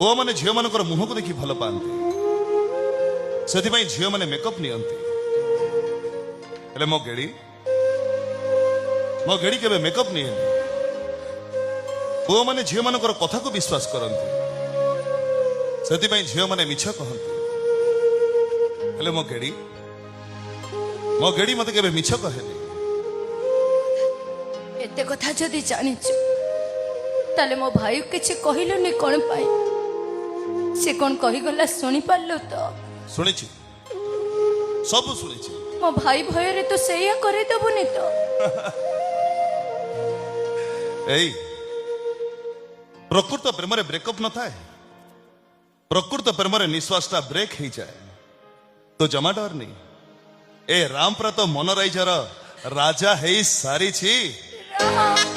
पुआ मैंने झील मान मुह को देखी भल पाती से झील मैंने मेकअप नियंती मो गेड़ी के मेकअप निये पुआ मैंने झील मान कथा को विश्वास करती से झील मैंने मिछ कहते मो गेड़ी मत के मिछ कहे एते कथा जदि जानिछु ताले मो भाई किछि कहिलुनी कोन पाई से कोन कहि गला सुनी पारलो तो सुनी सब सुनी मो भाई भय रे तो सेया करे दबुनी तो एई प्रकृत प्रेम रे ब्रेकअप न थाए प्रकृत प्रेम रे निश्वासटा ब्रेक हो जाए तो जमा डर नहीं ए रामप्रा तो मनोराइजर राजा है सारी छी राम